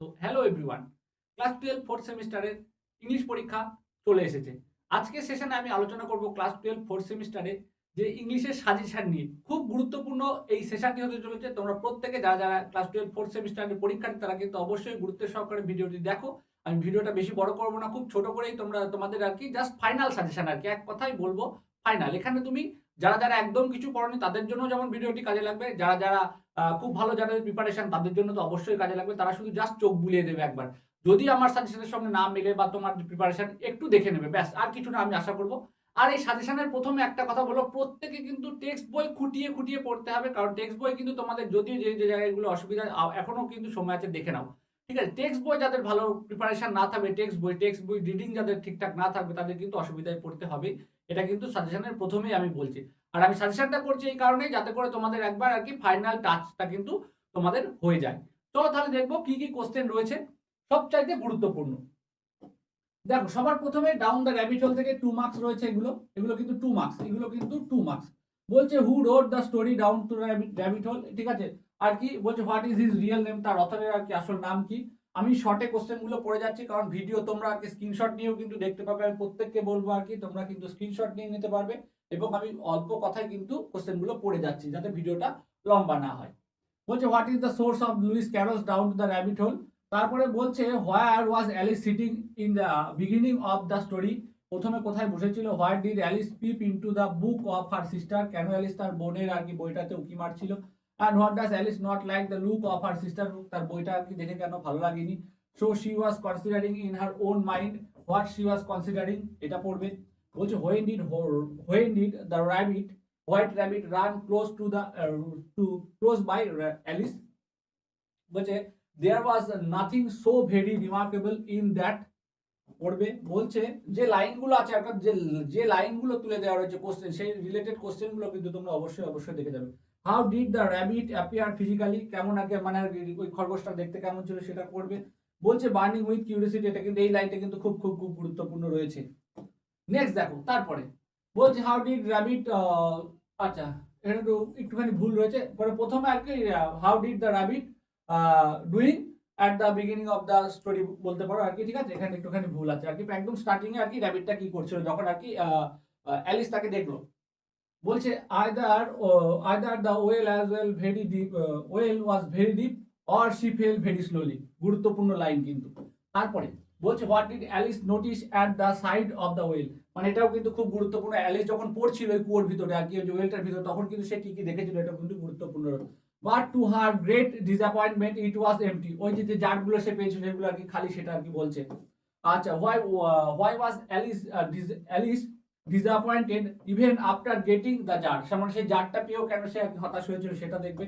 তো hello everyone, class 12 fourth সেমিস্টারের English পরীক্ষা চলে এসেছে। আজকের সেশনে আমি আলোচনা করব ক্লাস 12 ফোর্থ সেমিস্টারে যে ইংলিশের সাজেশন নিয়ে। খুব গুরুত্বপূর্ণ এই সেশনটি হতে চলেছে। তোমরা প্রত্যেকে যারা ক্লাস 12 ফোর্থ সেমিস্টারের পরীক্ষার্থী তারা কিন্তু অবশ্যই গুরুত্বের সহকারে ভিডিওটি দেখো। আমি ভিডিওটা বেশি বড় করব না, খুব ছোট করেই তোমাদের জাস্ট ফাইনাল সাজেশন এক কথায় বলবো ফাইনাল। এখানে তুমি যারা একদম কিছু পড়োনি তাদের জন্য যেমন ভিডিওটি কাজে লাগবে, যারা খুব ভালো যাদের প্রিপারেশন তাদের জন্য তো অবশ্যই কাজে লাগবে। তারা শুধু জাস্ট চোখ বুলিয়ে দেবে একবার। যদি আমার সাজেশনের সঙ্গে না মেলে বা তোমার প্রিপারেশন একটু দেখে নেবে, ব্যাস আর কিছু না, আমি আশা করব। আর এই সাজেশনের প্রথমে একটা কথা বলবো, প্রত্যেকে কিন্তু টেক্সট বই খুঁটিয়ে পড়তে হবে। কারণ টেক্সট বই কিন্তু তোমাদের যদিও যে জায়গাগুলো অসুবিধা এখনো কিন্তু সময় আছে, দেখে নাও। ঠিক আছে, টেক্সট বই যাদের ভালো প্রিপারেশন না থাকবে, টেক্সট বই রিডিং যাদের ঠিকঠাক না থাকবে তাদের কিন্তু অসুবিধায় পড়তে হবে। এটা কিন্তু সাজেশনের প্রথমেই আমি বলছি। আর আমি সাজেশনটা করছি এই কারণেই যাতে করে তোমাদের একবার ফাইনাল টাচটা কিন্তু তোমাদের হয়ে যায়। চলো তাহলে দেখবো কি কি কোশ্চেন রয়েছে সবচাইতে গুরুত্বপূর্ণ। দেখো সবার প্রথমে ডাউন দ্য র‍্যাবিট হোল থেকে 2 মার্কস রয়েছে। এগুলো কিন্তু 2 মার্কস, বলছে who wrote the story down to rabbit hole. ঠিক আছে, আর কি বলছে what is his real name, তার অথরের আসল নাম কি। আমি শর্টে কোশ্চেন গুলো পড়ে যাচ্ছি কারণ ভিডিও তোমরা স্ক্রিনশট নিয়েও কিন্তু দেখতে পাবে। আমি প্রত্যেককে বলবো তোমরা কিন্তু স্ক্রিনশট নিয়ে নিতে পারবে এবং আমি অল্প কথায় কিন্তু কোশ্চেন গুলো পড়ে যাচ্ছি যাতে ভিডিওটা লম্বা না হয়। বলছে what is the source of Lewis Carroll's down to the rabbit hole. তারপরে বলছে where was Alice sitting in the beginning of the story. প্রথমে কোথায় বসেছিল। What did Alice peep into the book of her sister. কেন অ্যালিস তার বোনের বইটাতে উকি মারছিল। And what does Alice not like the look of her sister. তার বইটা দেখে কেন ভালো লাগেনি। So she was considering in her own mind what she was considering, এটা পড়বে। বলছে when did the rabbit white rabbit run close by Alice. বলছে there was nothing so very remarkable in that, পড়বে। বলছে যে লাইনগুলো আছে অর্থাৎ যে লাইনগুলো তুলে দেওয়া রয়েছে কোশ্চেন, সেই রিলেটেড কোশ্চেনগুলো কিন্তু তোমরা অবশ্যই দেখে যাবে। How did the rabbit appear physically, কেমন মানে ওই খরগোশটা দেখতে কেমন ছিল সেটা করবে। বলছে বার্নিং উইথ কিউরিওসিটি, এটা কিন্তু এই লাইনটা কিন্তু খুব গুরুত্বপূর্ণ রয়েছে। নেক্সট দেখো তারপরে বলছে হাউ ডিড র্যাবিট, আচ্ছা এটা একটুখানি ভুল রয়েছে। প্রথমে how did the rabbit doing at the beginning of the story বলতে পারো ঠিক আছে, এখানে একটুখানি ভুল আছে একদম স্টার্টিং এ র্যাবিটটা কি করছিল যখন অ্যালিস তাকে দেখলো। বলছে either the well as well very deep well was very deep or she fail very slowly, গুরুত্বপূর্ণ লাইন কিন্তু। তারপরে বলছে what did Alice notice at the side of the well, মানে এটাও কিন্তু খুব গুরুত্বপূর্ণ। অ্যালিস যখন পড়ছিল ওই কুয়োর ভিতরে ওই যে ওয়েলটার ভিতরে, তখন কিন্তু সে কি দেখেছিল, এটা কিন্তু গুরুত্বপূর্ণ। But to her great disappointment it was empty, ওই যে জারগুলো সে পেয়েছিল সেগুলো খালি, সেটা বলছে। আচ্ছা why was Alice disappointed even after getting the jar, মানে সেই জারটা পেয়েও কেন সে হতাশ হয়েছিল সেটা দেখবে।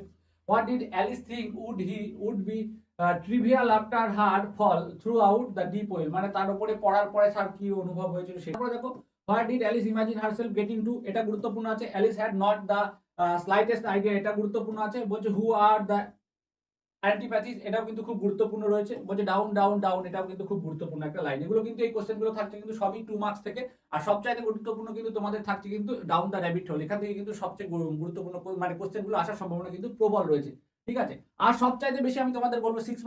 What did Alice think would be trivial after her fall through out the deep well, মানে তার উপরে পড়ার পরে তার কি অনুভব হয়েছিল সেটা দেখো। What did Alice imagine herself getting to, এটা গুরুত্বপূর্ণ আছে। Alice had not the slightest idea, এটা গুরুত্বপূর্ণ আছে। বলছে হু আর দ্য অ্যান্টিপ্যাথিস, এটাও কিন্তু খুব গুরুত্বপূর্ণ রয়েছে। বলছে ডাউন ডাউন ডাউন, এটাও কিন্তু খুব গুরুত্বপূর্ণ একটা লাইন। এগুলো কিন্তু এই কোশ্চেনগুলো থাকছে কিন্তু সবই 2 মার্কস থেকে। আর সবচাইতে গুরুত্বপূর্ণ কিন্তু তোমাদের থাকছে কিন্তু ডাউন দ্য র‍্যাবিট হোল, এখান থেকে কিন্তু সবচেয়ে গুরুত্বপূর্ণ মানে কোশ্চেনগুলো আসার সম্ভাবনা কিন্তু প্রবল রয়েছে। ঠিক আছে, আর সবচাইতে বেশি আমি তোমাদের বলবো 6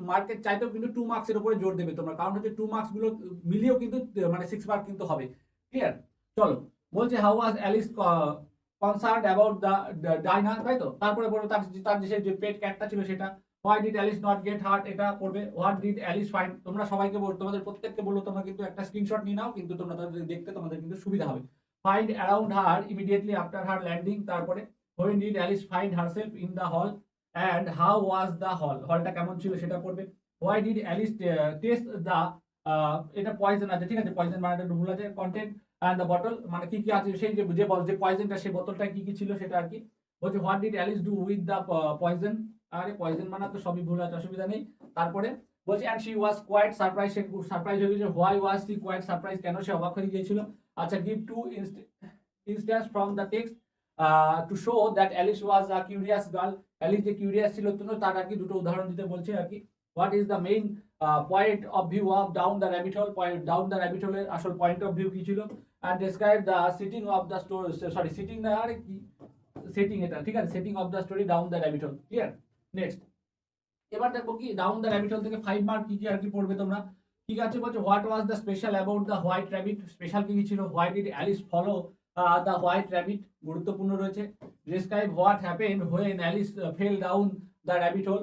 মার্কের চাইতেও কিন্তু 2 মার্কসের উপরে জোর দেবে তোমরা, কারণ হচ্ছে 2 মার্কস গুলো মিলিয়েও কিন্তু মানে 6 মার্ক কিন্তু হবে। ক্লিয়ার? চলো, বলছে how was Alice concerned about the Dyna, তাই তো। তারপরে বলো তার যে পেট ক্যাটটা ছিল সেটা। Why did Alice not get heart, এটা পড়বে। হোয়াট ডিড অ্যালিস ফাইন্ড, তোমরা সবাইকে তোমাদের প্রত্যেককে বললো তোমরা কিন্তু একটা স্ক্রিনশট নিয়ে নাও, কিন্তু তোমরা দেখতে তোমাদের কিন্তু সুবিধা হবে। Find around her immediately after her landing, তারপরে when did Alice find herself in the hall and how was the hall, হলটা কেমন ছিল সেটা পড়বে। Why did Alice taste the, এটা পয়জন আছে, ঠিক আছে, পয়জন মানেটা ভুল আছে। কন্টেন্ট অ্যান্ড দ্য বটল, মানে কি আছে সেই যে পয়জনটা, সেই বোতলটা কি ছিল সেটা বলছে what did Alice do with the poison, আরে পয়জন মানে তো সবই ভুল আছে, অসুবিধা নেই। তারপরে বলছে and she was quite surprise, সে সারপ্রাইজ হয়ে গেছে। Why was she quite surprise, কেন সে অবাক হয়ে গিয়েছিল। আচ্ছা, give two instance from the text to show that Alice was a curious girl, Alice যে কিউরিয়াস ছিল তার দুটো উদাহরণ দিতে বলছে what is the main point of view of down the rabbit hole, down the rabbit হোলের আসল point of view কি ছিল। And describe the sitting of the story, sorry sitting না, আরে কি সেটিং, এটা ঠিক আছে, setting of the story down the rabbit hole. Clear? Next, এবার দেখো কি ডাউন দ্য র্যাবিট হোল থেকে 5 মার্ক কি কি আর কি পড়বে তোমরা। ঠিক আছে, বলছে what was the special about the white rabbit, special কি কি ছিল, why did Alice follow the white rabbit, গুরুত্বপূর্ণ রয়েছে। Describe what happened when Alice fail down the rabbit whole,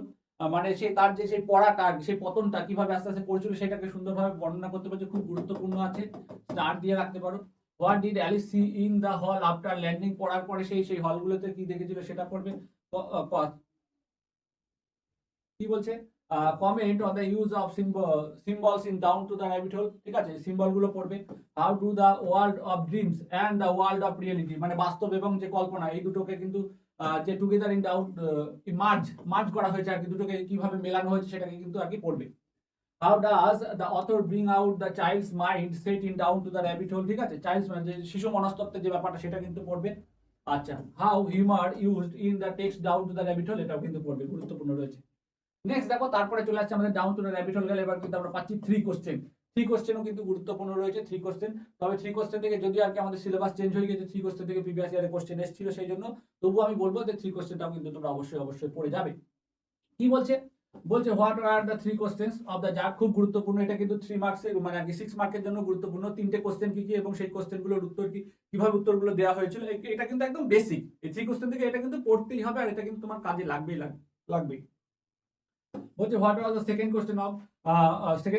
মানে সে তার যে সেই পড়াটা সেই পতনটা কিভাবে আস্তে আস্তে পড়েছিল সেটাকে সুন্দরভাবে বর্ণনা করতে পারছে, খুব গুরুত্বপূর্ণ আছে, স্টার দিয়ে রাখতে পারো। What did Alice see in the hall after landing, পড়ার পরে সেই হলগুলোতে কি দেখেছিল সেটা পড়বে। কি বলছে comment on the use of symbols in down to the rabbit hole, ঠিক আছে, সিম্বল গুলো পড়বে। How do the world of dreams and the world of reality, মানে বাস্তব এবং যে কল্পনা এই দুটোকে কিন্তু যে টুগেদার ইন ডাউন মার্জ করা হয়েছে আর কি, দুটোকে কিভাবে মেলানো হয়েছে সেটাকে কিন্তু আর কি পড়বে। How does the author bring out the child's mind set in down to the rabbit hole, ঠিক আছে, চাইল্ডস মানে যে শিশু মনস্তত্ত্বের যে ব্যাপারটা সেটা কিন্তু পড়বে। আচ্ছা, how humour used in the text down to the rabbit whole, এটাও কিন্তু পড়বে, গুরুত্বপূর্ণ রয়েছে। নেক্সট দেখো তারপরে চলে আসছে আমাদের down to the rabbit whole গেলে এবার কিন্তু আমরা পাচ্ছি 3 কোশ্চেন। 3 কোশ্চেনও কিন্তু গুরুত্বপূর্ণ রয়েছে, 3 কোশ্চেন। তবে 3 কোশ্চেন থেকে যদি আর কি আমাদের সিলেবাস চেঞ্জ হয়ে গেছে, 3 কোশ্চেন থেকে প্রিভিয়াস ইয়ারে কোশ্চেন এসেছিল, সেই জন্য তবু আমি বলবো যে 3 কোশ্চেনটাও কিন্তু তোমরা অবশ্যই পড়ে যাবে। কি বলছে what are the 3 questions of the tsar, খুব গুরুত্বপূর্ণ, এটা কিন্তু 3 মার্কসের মানে আর কি 6 মার্কের জন্য গুরুত্বপূর্ণ। 3টে কোশ্চেন কি কি এবং সেই কোশ্চেনগুলোর উত্তর কি, কিভাবে উত্তরগুলো দেওয়া হয়েছিল, এটা কিন্তু একদম বেসিক। এই 3 কোশ্চেন থেকে এটা কিন্তু পড়তেই হবে আর এটা কিন্তু তোমার কাজে লাগবেই। বলছে what was the second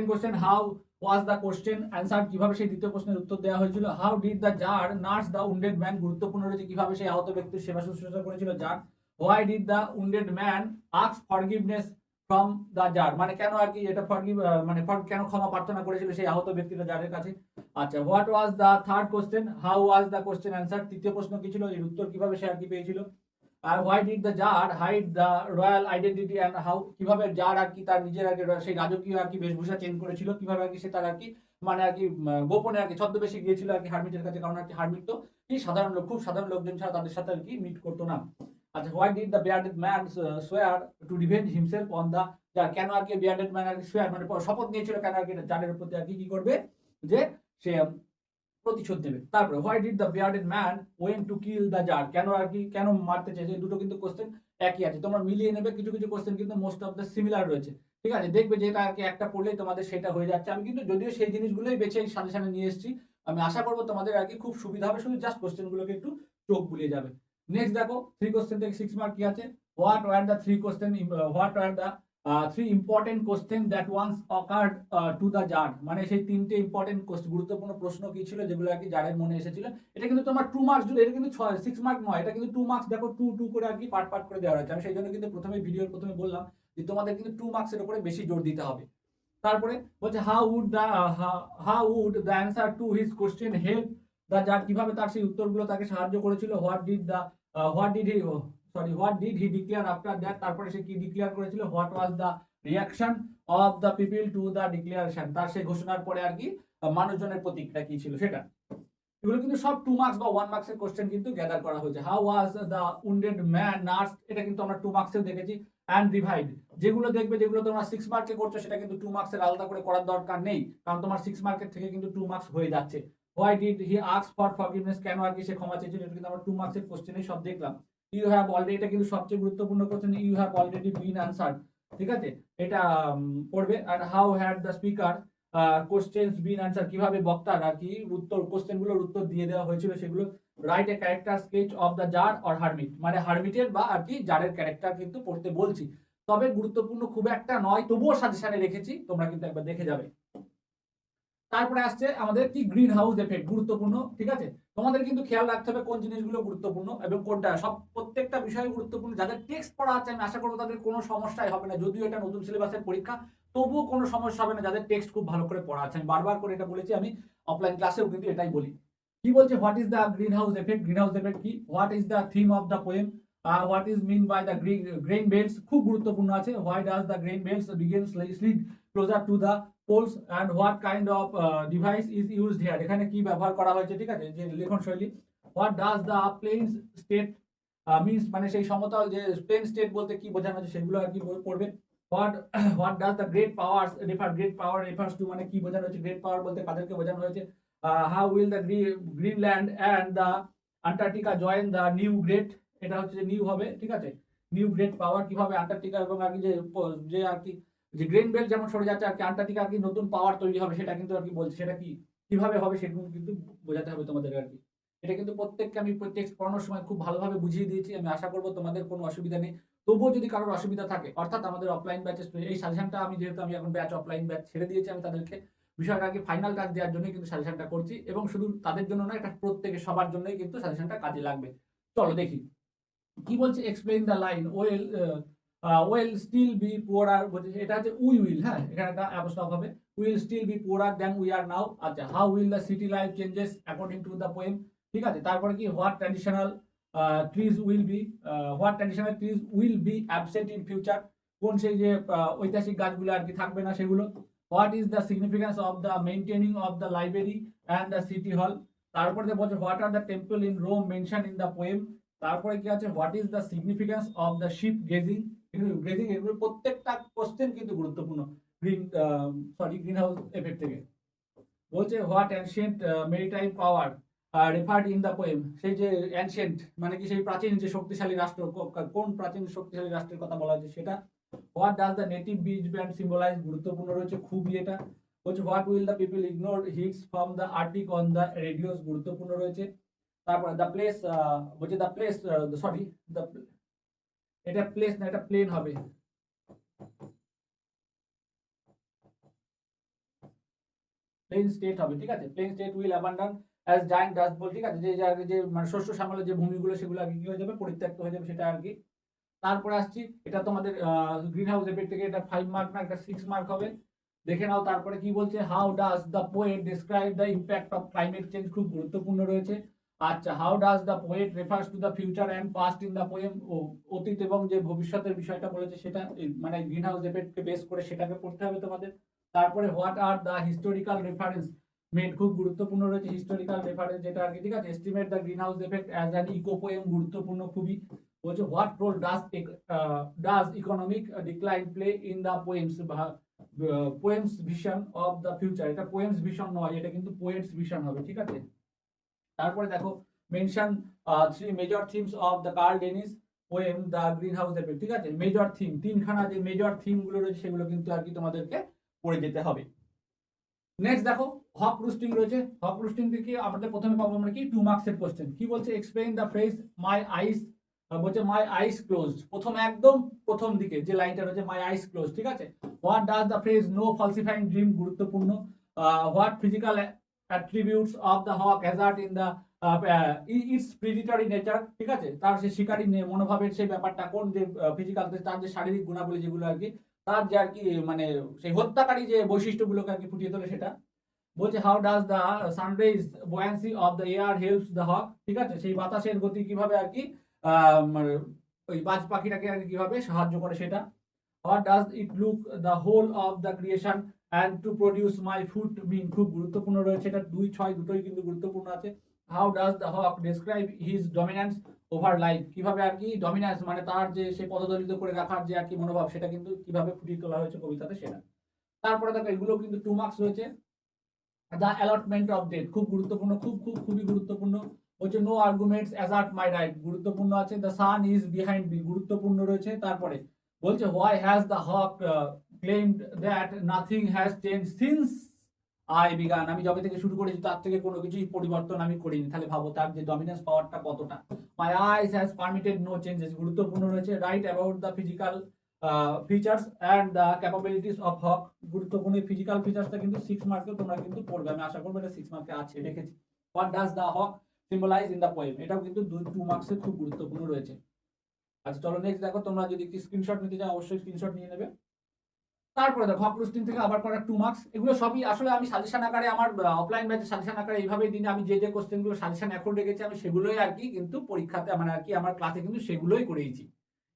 question how was the question answer, কিভাবে সেই দ্বিতীয় প্রশ্নের উত্তর দেওয়া হয়েছিল। How did the tsar nurse the wounded man, গুরুত্বপূর্ণ রয়েছে, কিভাবে সেই আহত ব্যক্তির সেবা শুশ্রূষা করেছিল tsar. Why did the wounded man ask forgiveness from the jar, মানে কেন আর কি এটা কেন ক্ষমা প্রার্থনা করেছিল সেই আহত ব্যক্তিটা জারের কাছে। আচ্ছা, what was the third question how was the question answer, তৃতীয় প্রশ্ন কি ছিল, এর উত্তর কিভাবে সে আর কি পেয়েছিল। আর why did the tsar hide the royal identity and how, কিভাবে জার আর কি তার নিজের আর কি সেই রাজকীয় আর কি বেশভূষা চেঞ্জ করেছিল, কিভাবে আর কি সে তার আর কি মানে আর কি গোপনে আর কি ছদ্মবেশে গিয়েছিল আর কি হারমিটের কাছে, কারণ আর কি হারমিট তো কি সাধারণ লোক, খুব সাধারণ লোকজন ছাড়া তাদের সাথে আর কি মিট করতো না। আচ্ছা, why did the bearded man swear to revenge himself on the tsar, কেন আর কি বিয়ার্ডেড ম্যান আর কি সোয়ার মানে শপথ নিয়েছিল কেন আর কি জারের প্রতি আর কি করবে, যে সে প্রতিশোধ নেবে। তারপরে why did the bearded man want to kill the tsar, কেন আর কি কেন মারতে চেয়েছে, দুটো কিন্তু কোশ্চেন একই আছে, তোমরা মিলিয়ে নেবে, কিছু কিছু কোশ্চেন কিন্তু মোস্ট অফ দ্য সিমিলার রয়েছে, ঠিক আছে, দেখবে যে এটা আর কি একটা পড়লেই তোমাদের সেটা হয়ে যাচ্ছে। আমি কিন্তু যদিও সেই জিনিসগুলোই বেছে সাজেশনে নিয়ে এসেছি, আমি আশা করবো তোমাদের আর কি খুব সুবিধা হবে, শুধু জাস্ট কোশ্চেনগুলোকে একটু চোখ বুলিয়ে যাবে। নেক্সট দেখো 3 কোশ্চেন থেকে 6 মার্ক কি আছে। What were the 3 important question that once occurred to the jar, মানে সেই 3টে ইম্পর্টেন্ট গুরুত্বপূর্ণ প্রশ্ন কি ছিল যেগুলো আর কি জারের মনে এসেছিল। এটা কিন্তু তোমার 2 মার্কস জুড়ে, এটা কিন্তু 6 মার্ক নয়, এটা কিন্তু 2 মার্কস, দেখো 2 করে আর কি পার্ট করে দেওয়া হয়েছে। আমি সেই জন্য কিন্তু ভিডিওর প্রথমে বললাম যে তোমাদের কিন্তু 2 মার্কসের উপরে বেশি জোর দিতে হবে। তারপরে বলছে how would the answer to his question help the tsar, কিভাবে তার সেই উত্তরগুলো তাকে সাহায্য করেছিল। What did he declare after that, তারপরে সে কি ডিক্লেয়ার করেছিল। What was the reaction of the people to the declaration, তার সেই ঘোষণার পরে আর কি মানুষজনের প্রতিক্রিয়া কি ছিল সেটা। এগুলো কিন্তু সব 2 মার্কস বা 1 মার্কসের কোশ্চেন কিন্তু গ্যাদার করা হয়েছে। How was the wounded man nurse, এটা কিন্তু আমরা 2 মার্কসেও দেখেছি। অ্যান্ড রিভাইড, যেগুলো দেখবে যেগুলো তোমরা 6 মার্কে করছো সেটা কিন্তু 2 মার্কসের আলাদা করে করার দরকার নেই, কারণ তোমার 6 মার্কের থেকে কিন্তু 2 মার্কস হয়ে যাচ্ছে। Why did he ask for forgiveness, কেন আর কি সে ক্ষমা চেয়েছিল, এটা কিন্তু আমরা 2 মার্কসের কোশ্চেনেই সব দেখলাম। ইউ হ্যাভ অলরেডি, এটা কিন্তু সবচেয়ে গুরুত্বপূর্ণ question, you have already been answered, ঠিক আছে, এটা পড়বে। আর how had the speaker questions been answer, কিভাবে বক্তার আর কি কোশ্চেনগুলোর উত্তর দিয়ে দেওয়া হয়েছিল সেগুলো। Write a character sketch of the tsar or hermit, মানে হারমিটের বা আর কি জারের ক্যারেক্টার কিন্তু পড়তে বলছি, তবে গুরুত্বপূর্ণ খুব একটা নয়, তবুও সাজেশনে রেখেছি, তোমরা কিন্তু একবার দেখে যাবে। তারপরে আসছে আমাদের কি গ্রিন হাউস এফেক্ট, গুরুত্বপূর্ণ, ঠিক আছে, তোমাদের কিন্তু খেয়াল রাখতে হবে কোন জিনিসগুলো গুরুত্বপূর্ণ এবং কোনটা প্রত্যেকটা বিষয় গুরুত্বপূর্ণ। যাদের টেক্সট পড়া আছে আমি আশা করবো তাদের কোনো সমস্যাই হবে না, যদিও এটা নতুন সিলেবাসের পরীক্ষা, তবুও কোনো সমস্যা হবে না যাদের টেক্সট খুব ভালো করে পড়া আছে। আমি বারবার করে এটা বলেছি, আমি অফলাইন ক্লাসেও কিন্তু এটাই বলি। কি বলছে what is the green house effect, green house effect কি, what is the theme of the poem, what is mean by the grain belts, খুব গুরুত্বপূর্ণ আছে। Why does the grain belts begin slid closer to the poles and what kind of device is used here, এখানে কি ব্যবহার করা হয়েছে, ঠিক আছে, যে লেখন শৈলী। What does the plain state means, মানে সেই সমতল যে প্লেন স্টেট বলতে কি বোঝানো হচ্ছে সেগুলো আর কি পড়বে। What does the great powers refers to, মানে কি বোঝানো হচ্ছে, গ্রেট পাওয়ার বলতে কাদেরকে বোঝানো হয়েছে। How will the Greenland and the Antarctica join the new great, এটা হচ্ছে যে নিউ হবে, ঠিক আছে, নিউ গ্রেট পাওয়ার, কিভাবে আন্টার্কটিকা এবং আর কি যে আর কি যে গ্রেন বেল্ট যেমন সরে যাচ্ছে আর কি আন্টার্কটিকা আর কি নতুন পাওয়ার তৈরি হবে, সেটা কিন্তু আর কি বলছে, সেটা কি কিভাবে হবে সেগুলো কিন্তু বোঝাতে হবে তোমাদের আর কি। এটা কিন্তু প্রত্যেককে আমি টেক্সট পড়ানোর সময় খুব ভালোভাবে বুঝিয়ে দিয়েছি। আমি আশা করব তোমাদের কোনো অসুবিধা নেই। তবুও যদি কারোর অসুবিধা থাকে, অর্থাৎ আমাদের অফলাইন ব্যাচের এই সাজেশনটা আমি যেহেতু আমি এখন ব্যাচ অফলাইন ব্যাচ ছেড়ে দিয়েছি, আমি তাদেরকে বিষয়টা আগে ফাইনাল টাচ দেওয়ার জন্যই কিন্তু সাজেশনটা করছি, এবং শুধু তাদের জন্য নয়, এটা প্রত্যেকে সবার জন্যই কিন্তু সাজেশনটা কাজে লাগবে। চলো দেখি কি বলছে, explain the line well still be poorer, এটা হচ্ছে উই উইল, হ্যাঁ এখানে একটা অ্যাপোস্ট্রফ হবে, will still be poorer than we are now. আচ্ছা, how will the city life changes according to the poem, ঠিক আছে। তারপরে কি, what traditional trees will be, what traditional trees will be absent in future, কোন সেই যে ঐতিহাসিক গাছগুলো আর কি থাকবে না সেগুলো। What is the significance of the maintaining of the library and the city hall. তারপরে বলছে what are the temple in Rome mention in the poem. তারপরে কি আছে, what is the significance of the ship gazing, এগুলো প্রত্যেকটা question কিন্তু গুরুত্বপূর্ণ green house effect থেকে। বলছে what ancient maritime power referred in the poem, সেই যে অ্যানশিয়েন্ট মানে কি সেই প্রাচীন যে শক্তিশালী রাষ্ট্র, কোন প্রাচীন শক্তিশালী রাষ্ট্রের কথা বলা হয়েছে সেটা। What does the native beach band symbolise, গুরুত্বপূর্ণ রয়েছে খুবই এটা। বলছে what will the people ignore hits from the arctic on the radios, গুরুত্বপূর্ণ রয়েছে। তারপরে দ্য প্লেস, বলছে দ্য প্লেস সরি দ্য, এটা প্লেস না, এটা প্লেন হবে, প্লেন স্টেট হবে, ঠিক আছে। Plane state will abandon as giant dust ball, ঠিক আছে। যে মানে শস্য শ্যামলের যে ভূমিগুলো সেগুলো আর কি হয়ে যাবে, পরিত্যক্ত হয়ে যাবে, সেটা আর কি। তারপরে আসছি, এটা তোমাদের গ্রিন হাউস এফেক্ট থেকে এটা 5 মার্ক না, এটা 6 মার্ক হবে, দেখে নাও। তারপরে কি বলছে, how does the poet describe the impact of climate change, খুব গুরুত্বপূর্ণ রয়েছে। আচ্ছা, how does the poet refers to the future and passed in the poem, অতীত এবং যে ভবিষ্যতের বিষয়টা বলেছে সেটা মানে গ্রিন হাউস এফেক্টকে বেস করে সেটাকে পড়তে হবে তোমাদের। তারপরে what are the historical reference made, খুব গুরুত্বপূর্ণ রয়েছে হিস্টোরিক্যাল রেফারেন্স যেটা আর কি, ঠিক আছে। Estimate the green house effect as an eco poem, গুরুত্বপূর্ণ খুবই। বলছে what role does economic decline play in the poem's, poem's vision of the future, এটা পোয়েমস ভিশন নয়, এটা কিন্তু পোয়েটস ভিশন হবে, ঠিক আছে। তারপরে দেখো mention 3 major themes of the Carl Dennis poem the green house effect, ঠিক আছে। মেজর থিম, তিনখানা যে মেজর থিম গুলো রয়েছে সেগুলো কিন্তু আর কি তোমাদেরকে পড়ে যেতে হবে। নেক্সট দেখো, হক রুস্টিং রয়েছে। হক রুস্টিং থেকে আমাদের প্রথমে পাবো আমরা কি 2 মার্কসের কোশ্চেন। কি বলছে, এক্সপ্লেইন দ্য ফ্রেজ মাই আইস, বলছে মাই আইস ক্লোজড, প্রথম একদম প্রথম দিকে যে লাইনটা রয়েছে মাই আইস ক্লোজ, ঠিক আছে। What does the phrase no falsifying dream, গুরুত্বপূর্ণ। What physical attributes of the hawk hazard in the its predatory nature, ঠিক আছে। তার সেই শিকারী মনোভাবের সেই ব্যাপারটা, কোন যে ফিজিক্যাল তার যে শারীরিক গুণাবলী যেগুলো আর কি, তার যে আর কি মানে সেই হত্যাকারী যে বৈশিষ্ট্যগুলোকে আর কি ফুটিয়ে তোলে সেটা। বলছে how does the sunrise buoyancy of the air helps the hawk, ঠিক আছে। সেই বাতাসের গতি কিভাবে আর কি ওই বাজ পাখিটাকে আর কিভাবে সাহায্য করে সেটা। What does it look the whole of the creation and to produce my food mean, খুব গুরুত্বপূর্ণ রয়েছে এটা, 2, 6 দুটোই কিন্তু গুরুত্বপূর্ণ আছে। How does the hawk describe his dominance over life, কিভাবে আর কি ডমিন্যান্স মানে তার যে সেই পদদলিত করে রাখার যে আর কি মনোভাব, সেটা কিন্তু কিভাবে ফুটিয়ে তোলা হয়েছে কবিতাতে সেটা। তারপরে দেখো এগুলো কিন্তু 2 মার্কস রয়েছে। দ্য অ্যালটমেন্ট অফ ডেট, খুব গুরুত্বপূর্ণ, খুবই গুরুত্বপূর্ণ। হচ্ছে no arguments assert my right, গুরুত্বপূর্ণ আছে। The sun is behind me, গুরুত্বপূর্ণ রয়েছে। তারপরে বলছে why has the hawk claimed that nothing has change since I began, আমি যবে থেকে শুরু করেছি তার থেকে কোনো কিছুই পরিবর্তন আমি করিনি। তাহলে ভাবো তার যে ডমিনেন্স পাওয়ারটা কতটা। My eyes has permitted no changes, গুরুত্বপূর্ণ রয়েছে। Write about the physical features and the capabilities of hawk, গুরুত্বপূর্ণ। ফিজিক্যাল ফিচার্সটা কিন্তু 6 মার্কে তোমরা কিন্তু পড়বে, আমি আশা করবো এটা 6 মার্কে আছে, রেখেছি। What does the hawk symbolize in the poem, এটাও কিন্তু 2 মার্কসে খুব গুরুত্বপূর্ণ রয়েছে। আচ্ছা চলো নেক্সট দেখো, তোমরা যদি স্ক্রিনশট নিতে চাও অবশ্যই স্ক্রিনশট নিয়ে নেবে। তারপরে দেখো হক রুস্টিং থেকে আবার করা 2 মার্কস, এগুলো সবই আসলে আমি সাজেশন আকারে আমার অফলাইন ব্যাচে সাজেশন আকারে এইভাবেই দিনে আমি যে কোশ্চেনগুলো সাজেশন এখন রেখেছি আমি সেগুলোই আর কি কিন্তু পরীক্ষাতে মানে আর কি আমার ক্লাসে কিন্তু সেগুলোই করেইছি,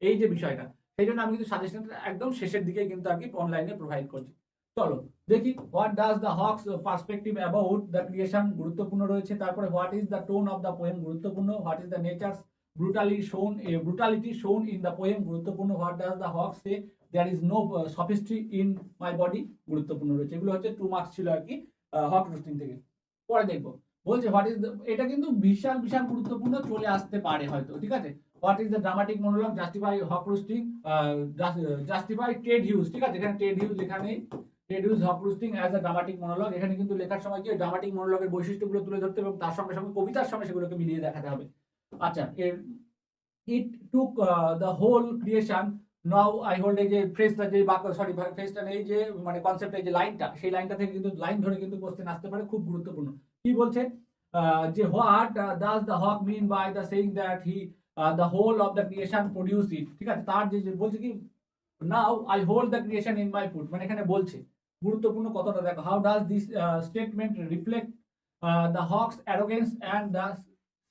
এই যে বিষয়টা। সেই জন্য আমি কিন্তু সাজেশনটা একদম শেষের দিকে কিন্তু আর কি অনলাইনে প্রোভাইড করছি। চলো দেখি, what does the hawk's perspective about the creation, গুরুত্বপূর্ণ রয়েছে। তারপরে what is the tone of the poem, গুরুত্বপূর্ণ। What is the nature's brutality shown in the poem, গুরুত্বপূর্ণ। What does the hawk say there is no sophistry in my body, গুরুত্বপূর্ণ রয়েছে। এগুলো হচ্ছে 2 marks ছিল আর কি হক রোস্টিং থেকে। পরে দেখবো বলছে হোয়াট ইজ, এটা কিন্তু বিশাল গুরুত্বপূর্ণ, চলে আসতে পারে হয়তো, ঠিক আছে। What is the dramatic monologue, justify hawk roosting, justify Ted Hughes, ঠিক আছে, এখানে টেড হিউজ লেখা নেই, Ted Hughes hawk roosting as a dramatic monologue, এখানে কিন্তু লেখার সময় কি ড্রামাটিক মনোলগের বৈশিষ্ট্যগুলো তুলে ধরতে হবে এবং তার সঙ্গে সঙ্গে কবিতার সঙ্গে সেগুলোকে মিলিয়ে দেখাতে হবে। আচ্ছা, it took the whole creation, now I hold, এই যে ফ্রেজটা, যে বাক্য, সরি ফ্রেজটা নেই, যে মানে কনসেপ্ট, এই যে লাইনটা, সেই লাইনটা থেকে কিন্তু লাইন ধরে কিন্তু কোশ্চেন আসতে পারে, খুব গুরুত্বপূর্ণ। কি বলছে যে what does the hawk mean by the saying that he the whole of the creation produce it, ঠিক আছে, তার যে বলছে কি now I hold the creation in my foot, মানে এখানে বলছে গুরুত্বপূর্ণ কতটা দেখো। How does this statement reflect the hawk's arrogance and the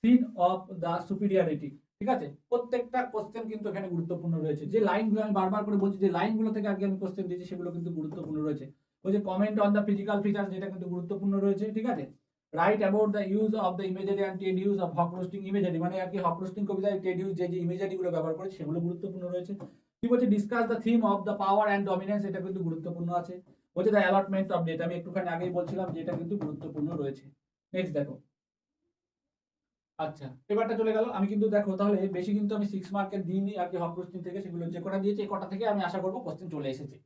sin of the superiority, ঠিক আছে, প্রত্যেকটা কোশ্চেন কিন্তু এখানে গুরুত্বপূর্ণ রয়েছে। যে লাইনগুলো আমি বারবার করে বলছি, যে লাইনগুলো থেকে আগে আমি কোশ্চেন দিয়েছি, সেগুলো কিন্তু গুরুত্বপূর্ণ রয়েছে। ওই যে comment on the physical feature, যেটা কিন্তু গুরুত্বপূর্ণ রয়েছে, ঠিক আছে। Right about the use of the imagery and Ted use of Haque roasting imagery, মানে আর কি হক রোস্টিং কবিতায় টেড ইউজ যে ইমেজারি গুলো ব্যবহার করেছে সেগুলো গুরুত্বপূর্ণ রয়েছে। কি বলছে, discuss the theme of the power and dominance, এটা কিন্তু গুরুত্বপূর্ণ আছে। বলছে দ্য অ্যালটমেন্ট অফ ডেট, আমি একটুখানি আগেই বলছিলাম যে এটা কিন্তু গুরুত্বপূর্ণ রয়েছে। নেক্সট দেখো। আচ্ছা, এবারটা চলে গেল। আমি কিন্তু দেখো তাহলে বেশি কিন্তু আমি 6 মার্কের দিইনি আর কি হক প্রশ্ন থেকে, সেগুলো যে কটা দিয়েছি এই কটা থেকে আমি আশা করব কোশ্চেন চলে এসেছে।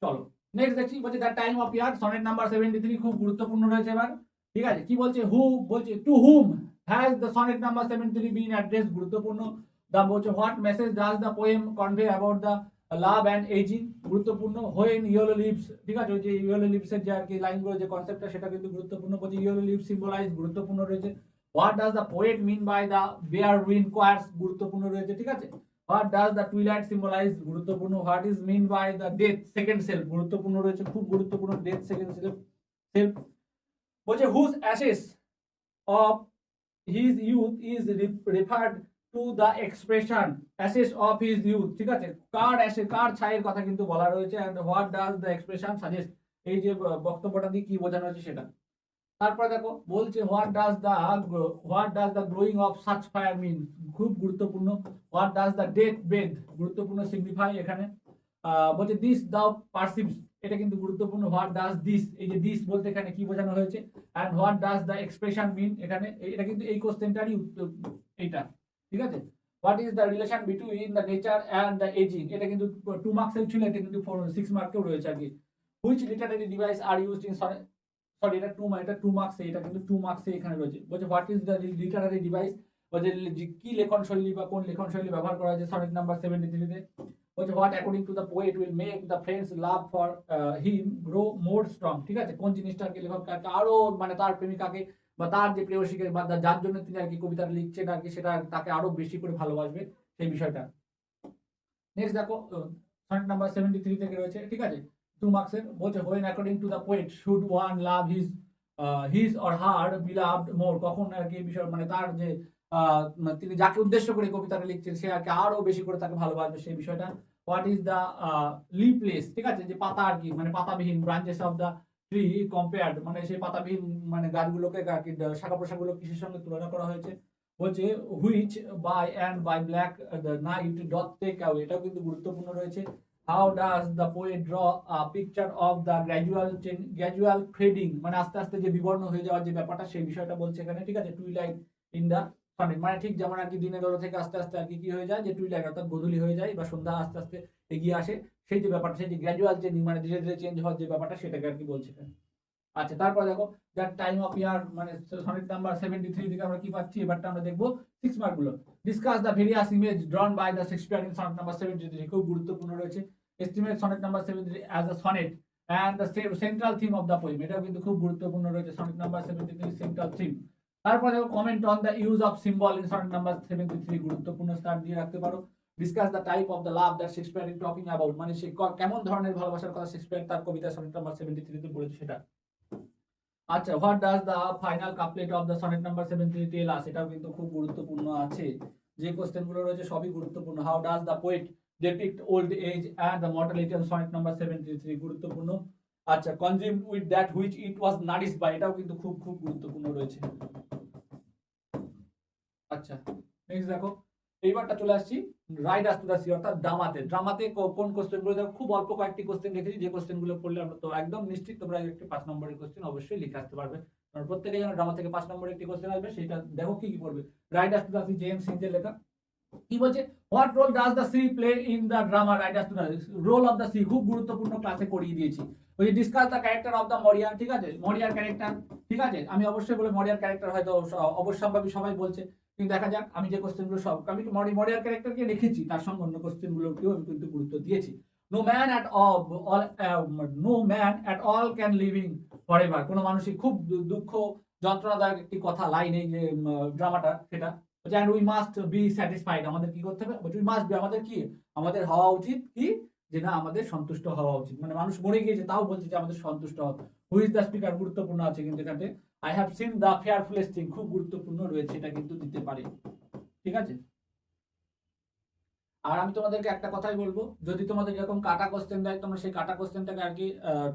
চলো নেক্সট দেখছি, বলছে the time of year, sonnet number 73, খুব গুরুত্বপূর্ণ রয়েছে এবার, ঠিক আছে। কি বলছে, হু বলছে to whom has the sonnet number 73 been address, গুরুত্বপূর্ণ। দা বলছে what message does the poem convey about the love and aging, গুরুত্বপূর্ণ। হোয়েন ইয়েলো লিভস, ঠিক আছে, ওই যে ইয়েলো লিভসের যে আর কি লাইনগুলো, যে কনসেপ্টটা, সেটা কিন্তু গুরুত্বপূর্ণ। বলছে ইয়েলো লিভস সিম্বলাইজ, গুরুত্বপূর্ণ রয়েছে। What does the poet mean by the bare উইন কোয়ার্স, গুরুত্বপূর্ণ রয়েছে, ঠিক আছে। What does the twilight symbolize, গুরুত্বপূর্ণ। What is mean by the death second self, গুরুত্বপূর্ণ রয়েছে, খুব গুরুত্বপূর্ণ, death second self। বলছে whose ashes of his youth is referred to the expression ashes of his youth, ঠিক আছে, কার ashes, কার ছায়ের কথা কিন্তু বলা রয়েছে। and what does the expression suggest, এই যে বক্তব্যটা দিয়ে কি বোঝানো হয়েছে সেটা। তারপরে দেখো বলছে what does the glowing of such fire mean, খুব গুরুত্বপূর্ণ। What does the death bed, গুরুত্বপূর্ণ, সিগনিফাই এখানে। বলছে দিস দাও পারসিভস, এটা কিন্তু গুরুত্বপূর্ণ। হোয়াট ডাজ দিস, এই যে দিস বলতে এখানে কি বোঝানো হয়েছে। And what does the expression mean, এখানে এটা কিন্তু এই কোশ্চেনটারই উত্তর এইটা, ঠিক আছে। What is the relation between the nature and the ageing, এটা কিন্তু 2 মার্কসের ছিল, এটা কিন্তু 6 মার্কেও রয়েছে আর কি। Which Literary device are used in, sorry এটা 2 মার্কস, এটা কিন্তু 2 মার্কস এখানে রয়েছে। বলছে what is the Literary device, বলছে কি লেখন শৈলী বা কোন লেখন শৈলী ব্যবহার করা হয়েছে সনেট নাম্বার 73 তে। বলছে what according to the poet will make the friends love for him grow more strong, ঠিক আছে, কোন জিনিসটাকে লেখক আরো মানে তার প্রেমিকাকে বা তার যে প্রেয়সীকে বা যার জন্য তিনি আর কি কবিতাটা লিখছেন আর কি, সেটা তাকে আরো বেশি করে ভালোবাসবে, সেই বিষয়টা। নেক্সট দেখো, সনেট নাম্বার 73 থেকে রয়েছে, ঠিক আছে, 2 মার্কসের। বলছে when according to the poet should one love his or her beloved more, কখন আর কি বিষয় মানে তার যে তিনি যাকে উদ্দেশ্য করে কবিতাটা লিখছেন সে আর কি আরো বেশি করে তাকে ভালোবাসবে, সেই বিষয়টা। হোয়াট ইজ দ্য লিফলেস, ঠিক আছে, যে পাতা আর কি মানে পাতাবিহীন, branches of the tree compared, মানে সেই পাতাবিহীন মানে গাছগুলোকে আর কি শাখা প্রশাখাগুলো কিসের সঙ্গে তুলনা করা হয়েছে। বলছে which by and by black the night doth take away, এটাও কিন্তু গুরুত্বপূর্ণ রয়েছে। How does the poet draw a picture of the gradual fading, মানে আস্তে আস্তে যে বিবর্ণ হয়ে যাওয়ার যে ব্যাপারটা, সেই বিষয়টা বলছে এখানে, ঠিক আছে। টুইলাইট ইন দ্য সনেট, মানে ঠিক যেমন আর কি দিনের আলো থেকে আস্তে আস্তে আর কি হয়ে যায়, যে টুইলাইট অর্থাৎ গোধূলি হয়ে যায় বা সন্ধ্যা আস্তে আস্তে এগিয়ে আসে, সেই যে ব্যাপারটা, সেই যে গ্র্যাজুয়াল চেঞ্জিং মানে ধীরে ধীরে চেঞ্জ হওয়ার যে ব্যাপারটা, সেটাকে আর কি বলছে এখানে। আচ্ছা, তারপর দেখো দ্যাট টাইম অফ ইয়ার, মানে সনেট নাম্বার 73 থেকে আমরা কি পাচ্ছি, এবারটা আমরা দেখবো 6 মার্ক গুলো। Discuss the various image drawn by the Shakespeare in sonnet number 73, খুব গুরুত্বপূর্ণ রয়েছে। Estimate sonnet number 73 as a sonnet and the central theme of the poem, এটাও কিন্তু খুব গুরুত্বপূর্ণ রয়েছে, সনেট নাম্বার 73 সেন্ট্রাল থিম। তারপর দেখো comment on the use of symbol in sonnet number 73, গুরুত্বপূর্ণ, স্টার দিয়ে রাখতে পারো। Discuss the type of the love that Shakespeare is talking about, মানে সে কেমন ধরনের ভালোবাসার কথা শেক্সপিয়ার তার কবিতা সনেট নাম্বার 73 তে বলেছে সেটা। আচ্ছা, what does the final couplet of the sonnet number 73 টেল আস, এটাও কিন্তু খুব গুরুত্বপূর্ণ আছে। যে কোশ্চেন গুলো রয়েছে সবই গুরুত্বপূর্ণ। How does the poet depict old age and the mortality on sonnet number 73, গুরুত্বপূর্ণ। আচ্ছা, consumed with that which it was nourished by, এটাও কিন্তু খুব খুব গুরুত্বপূর্ণ রয়েছে। আচ্ছা, নেক্সট দেখো, এইবারটা চলে আসছি riders to the sea, অর্থাৎ ড্রামাতে। ড্রামাতে কোন কোশ্চেনগুলো দেখো, খুব অল্প কয়েকটি কোশ্চেন রেখেছি, যে কোশ্চেনগুলো পড়লে আমরা তো একদম নিশ্চিত তোমরা একটি 5 নম্বরের কোশ্চেন অবশ্যই লিখে আসতে পারবে, কারণ প্রত্যেকে যেন ড্রামা থেকে 5 নম্বরের একটি কোশ্চেন আসবে, সেটা দেখো কি কি পড়বে। Riders to the sea, James হিঞ্জের লেখা। কি বলছে, what role does the sea play in the drama riders role of the sea, খুব গুরুত্বপূর্ণ ক্লাসে করিয়ে দিয়েছি। ওই যে discuss the character of the Maurya, ঠিক আছে, মরিয়ার ক্যারেক্টার, ঠিক আছে, আমি অবশ্যই বলে মরিয়ার ক্যারেক্টার হয়তো অবশ্যম্ভাবী সবাই বলছে, কিন্তু দেখা যাক আমি যে কোশ্চেনগুলো সব আমি মরিয়ার ক্যারেক্টারকে রেখেছি, তার সঙ্গে অন্য কোশ্চেনগুলোকেও আমি কিন্তু গুরুত্ব দিয়েছি। No man at no man at all can living forever, কোনো মানুষই খুব দুঃখ যন্ত্রণাদায়ক একটি কথা লাইন এই যে ড্রামাটা, সেটা and we must be satisfied, আমাদের কি করতে হবে, we must be, আমাদের কি, আমাদের হওয়া উচিত কি, যে না আমাদের সন্তুষ্ট হওয়া উচিত, মানে মানুষ মরে গিয়েছে তাও বলছে যে আমাদের সন্তুষ্ট হওয়া। হু ইজ দ্য স্পিকার গুরুত্বপূর্ণ আছে কিন্তু এখানে, I have seen the fearfullest thing খুব গুরুত্বপূর্ণ রয়েছে, এটা কিন্তু দিতে পারে, ঠিক আছে। আর আমি তোমাদেরকে একটা কথাই বলবো, যদি তোমাদের যখন কাটা কোশ্চেন দেয় তোমরা সেই কাটা কোশ্চেনটাকে আর কি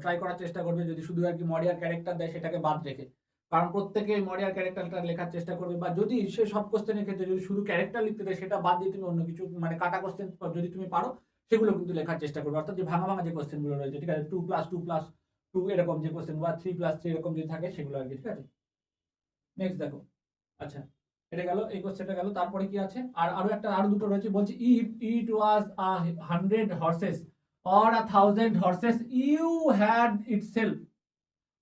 ট্রাই করার চেষ্টা করবে, যদি শুধু আর কি মডিয়ার ক্যারেক্টার দেয় সেটাকে বাদ রেখে, কারণ প্রত্যেকে মডিয়ার ক্যারেক্টারটা লেখার চেষ্টা করবে, বা যদি সে সব কোশ্চেনের ক্ষেত্রে যদি শুধু ক্যারেক্টার লিখতে দেয় সেটা বাদ দিয়ে তুমি অন্য কিছু মানে কাটা কোশ্চেন যদি তুমি পারো সেগুলো কিন্তু লেখার চেষ্টা করবে, অর্থাৎ যে ভাঙা ভাঙা যে কোশ্চেনগুলো রয়েছে, ঠিক আছে, 2+2+2 এরকম যে কোশ্চেন বা 3+3 এরকম যদি থাকে সেগুলো আর কি, ঠিক আছে। নেক্সট দেখো, আচ্ছা এটা গেল, এই কোশ্চেনটা গেল, তারপরে কি আছে, আরো দুটো রয়েছে, বলছে if it was 100 horses or 1000 horses you had itself,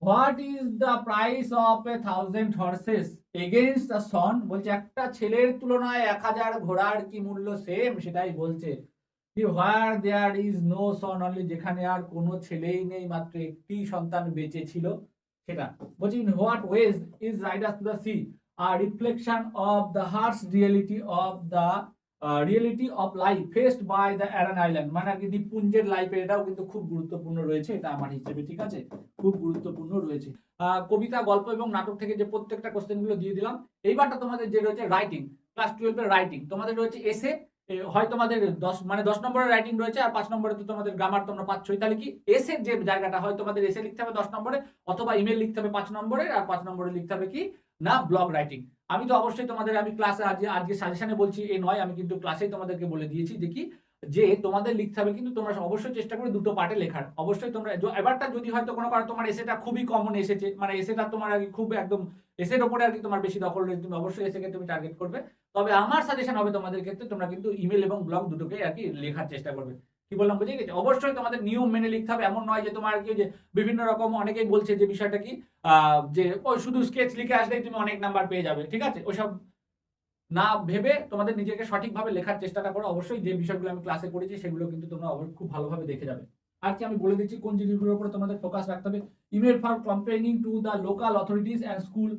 what is the price of 1000 horses against the son, বলছে একটা ছেলের তুলনায় 1000 ঘোড়ার কি মূল্য সেম, সেটাই বলছে। Where there is no sun only, যেখানে আর কোনো ছেলেই নেই, মাত্র একটি সন্তান বেঁচে ছিল, সেটা বলছে। In what ways is Riders to the Sea a reflection of the harsh reality of life faced by the Aran island, মানে আর কি দ্বীপপুঞ্জের লাইফে, এটাও কিন্তু খুব গুরুত্বপূর্ণ রয়েছে, এটা আমার হিসেবে, ঠিক আছে, খুব গুরুত্বপূর্ণ রয়েছে। কবিতা, গল্প এবং নাটক থেকে যে প্রত্যেকটা কোশ্চেনগুলো দিয়ে দিলাম। এইবারটা তোমাদের যে রয়েছে রাইটিং, ক্লাস 12 এর রাইটিং, তোমাদের রয়েছে এসে, হয় তোমাদের 10 নম্বরের রাইটিং রয়েছে, আর 5 নম্বরে তো তোমাদের গ্রামার তোমরা পাচ্ছই, তাহলে কি এসের যে জায়গাটা হয় তোমাদের এসে লিখতে হবে 10 নম্বরে, অথবা ইমেল লিখতে হবে 5 নম্বরের, আর 5 নম্বরে লিখতে হবে কি না ব্লগ রাইটিং। আমি তো অবশ্যই তোমাদের আমি ক্লাসে আজকে সাজেশনে বলছি এই নয়, আমি কিন্তু ক্লাসেই তোমাদেরকে বলে দিয়েছি যে কি, যে তোমাদের লিখতে হবে, কিন্তু তোমরা অবশ্যই চেষ্টা করে দুটো পার্টে লেখার, অবশ্যই তোমরা এবারটা যদি হয়তো কোনো কারণে তোমার এসেটা খুবই কমন এসেছে, মানে এসেটা তোমার আর কি খুব একদম এসের ওপরে আর কি তোমার বেশি দখল রয়েছে, তুমি অবশ্যই এসেকে তুমি টার্গেট করবে, তবে আমার সাজেশন হবে তোমাদের ক্ষেত্রে তোমরা কিন্তু ইমেল এবং ব্লগ দুটোকে আর কি লেখার চেষ্টা করবে। কি বললাম বুঝে গেছে? অবশ্যই তোমাদের নিয়ম মেনে লিখতে হবে, এমন নয় যে তোমার কি যে বিভিন্ন রকম অনেকেই বলছে যে বিষয়টা কি যে ওই শুধু স্কেচ লিখে আসলেই তুমি অনেক নাম্বার পেয়ে যাবে, ঠিক আছে, ওইসব না ভেবে তোমাদের নিজেকে সঠিকভাবে লেখার চেষ্টাটা করো। অবশ্যই যে বিষয়গুলো আমি ক্লাসে করেছি সেগুলো কিন্তু তোমরা খুব ভালোভাবে দেখে যাবে। আর কি আমি বলে দিচ্ছি কোন জিনিসগুলোর উপরে তোমাদের ফোকাস রাখতে হবে। Email for complaining to the local authorities and school.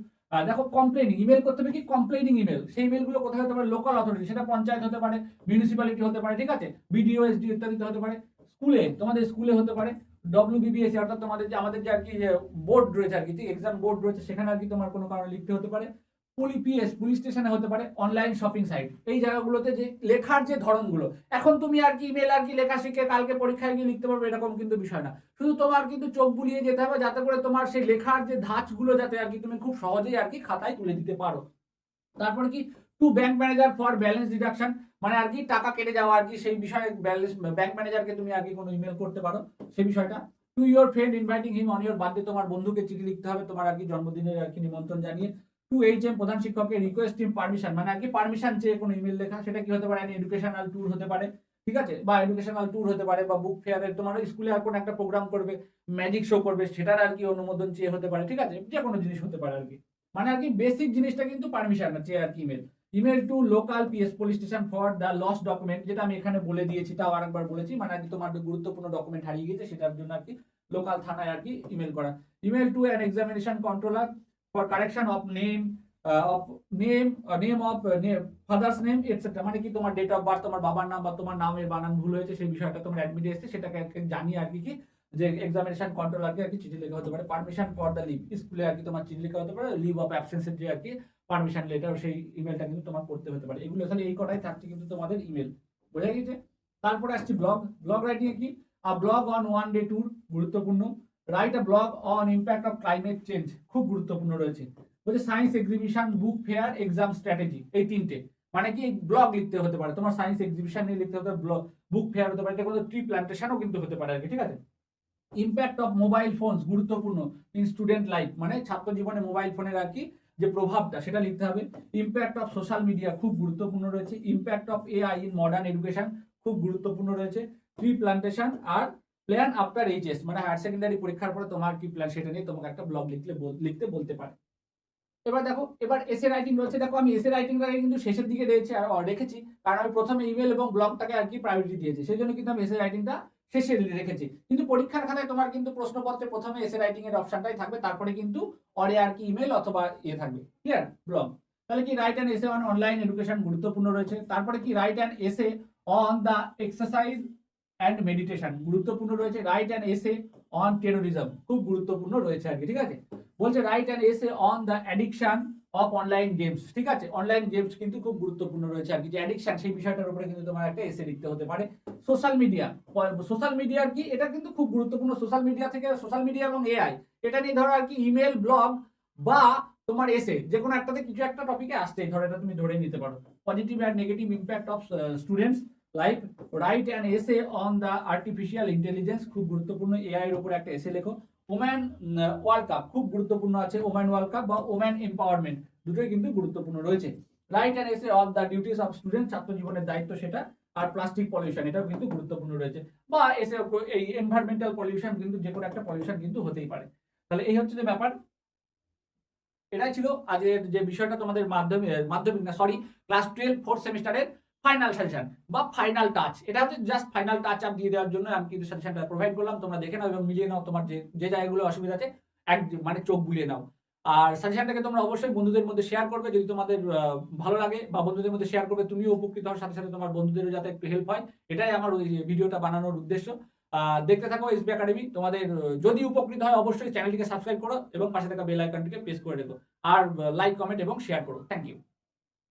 দেখো কমপ্লেনিং ইমেল করতে হবে কি কমপ্লেনিং ইমেল, সেই ইমেলগুলো কোথায় হতে পারে, লোকাল অথরিটি, সেটা পঞ্চায়েত হতে পারে, মিউনিসিপ্যালিটি হতে পারে, ঠিক আছে, বিডিও এসডি ইত্যাদিতে হতে পারে, স্কুলে তোমাদের স্কুলে হতে পারে, ডব্লিউবিবিএসসি অর্থাৎ তোমাদের যে আমাদের যে আর কি বোর্ড রয়েছে আর কি, এক্সাম বোর্ড রয়েছে, সেখানে আর কি তোমার কোনো কারণে লিখতে হতে পারে, পুলিশ স্টেশনে হতে পারে, অনলাইন শপিং সাইট, এই জায়গাগুলোতে যে লেখার যে ধরনগুলো, এখন তুমি আর কি ইমেল আর কি লেখা শিখে কালকে পরীক্ষায় গিয়ে লিখতে পারবে এরকম কিন্তু বিষয় না, শুধু তোমার কিন্তু চোখ বুলিয়ে যেতে হবে যাতে করে তোমার সেই লেখার যে ধাঁচগুলো যাতে আর কি তুমি খুব সহজেই আর কি খাতায় তুলে দিতে পারো। তারপরে কি to bank manager for balance deduction, মানে আর কি টাকা কেটে যাওয়া আর কি সেই বিষয়ে ব্যাংক ম্যানেজারকে তুমি আর কি কোনো ইমেল করতে পারো সেই বিষয়টা। To your friend inviting him on your birthday, তোমার বন্ধুকে চিঠি লিখতে হবে তোমার আর কি জন্মদিনের আর কি নিমন্ত্রণ জানিয়ে। টু এইচএম প্রধান শিক্ষকের রিকোয়েস্ট হিম পারমিশন, মানে আর কি পারমিশন চেয়ে কোনো ইমেল লেখা, সেটা কি হতে পারে এডুকেশনাল ট্যুর হতে পারে, ঠিক আছে, বা এডুকেশনাল ট্যুর হতে পারে, বা বুক ফেয়ারের তোমার স্কুলে আর কোনো একটা প্রোগ্রাম করবে, ম্যাজিক শো করবে, সেটার আর কি অনুমোদন চেয়ে হতে পারে, ঠিক আছে, যে কোনো জিনিস হতে পারে আর কি, মানে আর কি বেসিক জিনিসটা কিন্তু পারমিশন আছে আর কি email. Email to local PS police station for the lost document, যেটা আমি এখানে বলে দিয়েছি, তাও আরেকবার বলেছি, মানে আর কি তোমার গুরুত্বপূর্ণ ডকুমেন্ট হারিয়ে গেছে সেটার জন্য আর কি লোকাল থানায় আর কি ইমেল করা। Email to an examination controller for correction of name of father's name etcetera, মানে কি তোমার ডেট অফ বার্থ, তোমার বাবার নাম বা তোমার নামের বানান ভুল হয়েছে সেই বিষয়টা তোমার অ্যাডমিটে এসেছে, সেটাকে জানিয়ে আর কি যে এক্সামিনেশন কন্ট্রোলারকে আর কি চিঠি লেখা হতে পারে। পারমিশন ফর দ্য লিভ, স্কুলে আর কি তোমার চিঠি লেখা হতে পারে, লিভ অফ অ্যাবসেন্সের যে আর কি পারমিশন লেটার, সেই ইমেলটা কিন্তু তোমার করতে হতে পারে। এগুলো তাহলে এই কটাই থাকছে কিন্তু তোমাদের ইমেল, বোঝা গেছে। তারপরে আসছি ব্লগ রাইটিং কি blog on one day tour, গুরুত্বপূর্ণ। Write a blog on impact of climate change, খুব গুরুত্বপূর্ণ রয়েছে। বলছে science exhibition, book fair, exam strategy, এই তিনটে, মানে কি ব্লগ লিখতে হতে পারে তোমার, সায়েন্স এক্সিবিশন নিয়ে লিখতে হতে পারে, বুক ফেয়ার হতে পারে, এটা কোনো ট্রি প্ল্যান্টেশনও কিন্তু হতে পারে আর কি, ঠিক আছে। ইম্প্যাক্ট অফ মোবাইল ফোনস, গুরুত্বপূর্ণ ইন স্টুডেন্ট লাইফ, মানে ছাত্র জীবনে মোবাইল ফোনের আর কি যে প্রভাবটা সেটা লিখতে হবে। ইম্প্যাক্ট অফ সোশ্যাল মিডিয়া খুব গুরুত্বপূর্ণ রয়েছে। Impact of AI in modern education খুব গুরুত্বপূর্ণ রয়েছে। ট্রি প্লান্টেশন আর প্ল্যান আফটার এইচএস, মানে হায়ার সেকেন্ডারি পরীক্ষার পরে তোমার কি প্ল্যান সেটা নিয়ে তোমাকে একটা ব্লগ লিখতে বলতে পারে। এবার দেখো, এবার এসে রাইটিং রয়েছে। দেখো আমি এসে রাইটিংটাকে কিন্তু শেষের দিকে রেখেছি, কারণ আমি প্রথমে ইমেল এবং ব্লগটাকে আর কি প্রায়োরিটি দিয়েছি, সেই জন্য কিন্তু আমি এসে রাইটিংটা শেষে রেখেছি। কিন্তু পরীক্ষার খাতায় তোমার কিন্তু প্রশ্নপত্রে প্রথমে এসে রাইটিং এর অপশনটাই থাকবে, তারপরে কিন্তু পরে আর কি ইমেল অথবা থাকবে, ক্লিয়ার, ব্লগ। তাহলে কি write an essay on online education গুরুত্বপূর্ণ রয়েছে। তারপরে কি write an essay on the exercise and meditation গুরুত্বপূর্ণ রয়েছে। Write an essay on terrorism খুব গুরুত্বপূর্ণ রয়েছে আর কি, ঠিক আছে। বলছে write an essay on the addiction of online games, ঠিক আছে। অনলাইন গেমস কিন্তু খুব গুরুত্বপূর্ণ রয়েছে আর কি, যে অ্যাডিকশন সেই বিষয়টার উপরে কিন্তু তোমার একটা এসে লিখতে হতে পারে। সোশ্যাল মিডিয়ার কি এটা কিন্তু খুব গুরুত্বপূর্ণ। সোশ্যাল মিডিয়া এবং এআই এটা নিয়ে ধরো আর কি ইমেল, ব্লগ বা তোমার এসে যে কোনো একটাতে কিছু একটা টপিকে আসতেই, ধরো এটা তুমি ধরে নিতে পারো। Positive and negative impact of students life, write an essay on the artificial intelligence খুব গুরুত্বপূর্ণ, এআই এর উপরে একটা এসে লেখো। ওম্যান ওয়ার্ল্ড কাপ খুব গুরুত্বপূর্ণ আছে, ওম্যান ওয়ার্ল্ড কাপ বা ওম্যান এম্পাওয়ারমেন্ট দুটোই কিন্তু গুরুত্বপূর্ণ রয়েছে। Write an essay on the duties of student, ছাত্র জীবনের দায়িত্ব সেটা। আর প্লাস্টিক পলিউশন এটাও কিন্তু গুরুত্বপূর্ণ রয়েছে, বা এসে এই এনভায়রনমেন্টাল পলিউশন কিন্তু যে কোনো একটা পলিউশন কিন্তু হতেই পারে। তাহলে এই হচ্ছে যে ব্যাপার। এটাই ছিল আজকের যে বিষয়টা তোমাদের মাধ্যমিক না সরি ক্লাস 12 4th সেমিস্টারের ফাইনাল সাজেশন বা ফাইনাল টাচ। এটা হচ্ছে জাস্ট ফাইনাল টাচ আপ দিয়ে দেওয়ার জন্য আমি কিন্তু সাজেশনটা প্রোভাইড করলাম। তোমরা দেখে নাও এবং মিলিয়ে নাও, তোমার যে জায়গাগুলো অসুবিধা আছে মানে চোখ বুলিয়ে নাও। আর সাজেশনটাকে তোমরা অবশ্যই বন্ধুদের মধ্যে শেয়ার করবে যদি তোমাদের ভালো লাগে, বা বন্ধুদের মধ্যে শেয়ার করবে, তুমিও উপকৃত হওয়ার সাথে সাথে তোমার বন্ধুদেরও যাতে একটু হেল্প হয়, এটাই আমার ওই ভিডিওটা বানানোর উদ্দেশ্য। দেখতে থাকো এসবি একাডেমি। তোমাদের যদি উপকৃত হয় অবশ্যই চ্যানেলটিকে সাবস্ক্রাইব করো এবং পাশে থাকা বেল আইকনটিকে প্রেস করে রেখো, আর লাইক, কমেন্ট এবং শেয়ার করো। Thank you.